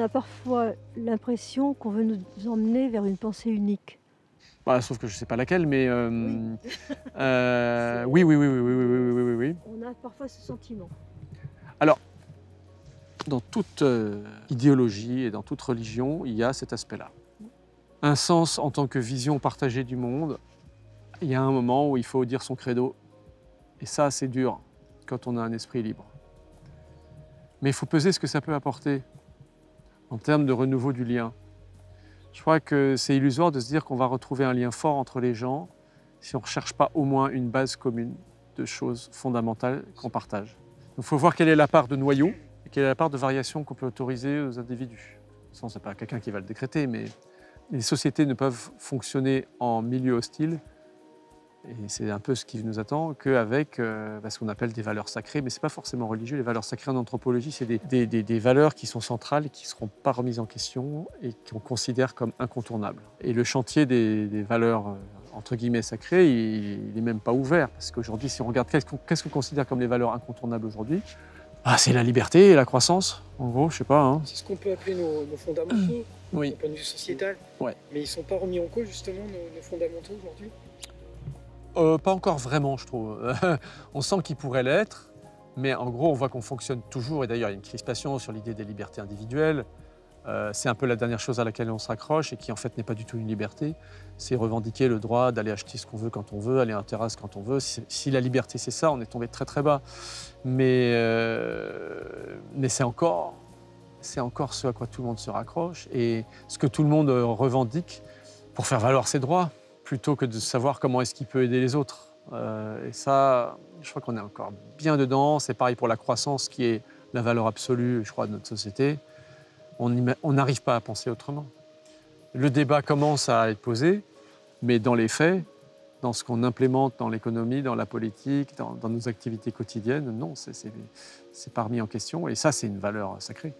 a parfois l'impression qu'on veut nous emmener vers une pensée unique. Bah, sauf que je ne sais pas laquelle, mais Oui. oui, oui, oui, oui, oui, oui, oui, oui, oui, oui. On a parfois ce sentiment. Alors, dans toute idéologie et dans toute religion, il y a cet aspect-là. Un sens en tant que vision partagée du monde, il y a un moment où il faut dire son credo. Et ça, c'est dur quand on a un esprit libre. Mais il faut peser ce que ça peut apporter en termes de renouveau du lien. Je crois que c'est illusoire de se dire qu'on va retrouver un lien fort entre les gens si on ne recherche pas au moins une base commune de choses fondamentales qu'on partage. Il faut voir quelle est la part de noyau et quelle est la part de variation qu'on peut autoriser aux individus. Ça, ce n'est pas quelqu'un qui va le décréter, mais les sociétés ne peuvent fonctionner en milieu hostile, et c'est un peu ce qui nous attend, qu'avec ce qu'on appelle des valeurs sacrées, mais ce n'est pas forcément religieux. Les valeurs sacrées en anthropologie, c'est des valeurs qui sont centrales et qui ne seront pas remises en question et qu'on considère comme incontournables. Et le chantier des valeurs entre guillemets sacrées, il n'est même pas ouvert, parce qu'aujourd'hui, si on regarde qu'est-ce qu'on considère comme les valeurs incontournables aujourd'hui, c'est la liberté et la croissance, en gros, je sais pas. Hein. C'est ce qu'on peut appeler nos fondamentaux, Oui. d'un point de vue sociétal. Ouais. Mais ils ne sont pas remis en cause, justement, nos fondamentaux aujourd'hui? Pas encore vraiment, je trouve. On sent qu'ils pourraient l'être, mais en gros, on voit qu'on fonctionne toujours, et d'ailleurs, il y a une crispation sur l'idée des libertés individuelles. C'est un peu la dernière chose à laquelle on se raccroche et qui, en fait, n'est pas du tout une liberté. C'est revendiquer le droit d'aller acheter ce qu'on veut quand on veut, aller à la terrasse quand on veut. Si la liberté, c'est ça, on est tombé très, très bas. Mais c'est encore ce à quoi tout le monde se raccroche et ce que tout le monde revendique pour faire valoir ses droits, plutôt que de savoir comment est-ce qu'il peut aider les autres. Et ça, je crois qu'on est encore bien dedans. C'est pareil pour la croissance, qui est la valeur absolue, je crois, de notre société. On n'arrive pas à penser autrement. Le débat commence à être posé, mais dans les faits, dans ce qu'on implémente dans l'économie, dans la politique, dans nos activités quotidiennes, non, c'est pas remis en question. Et ça, c'est une valeur sacrée.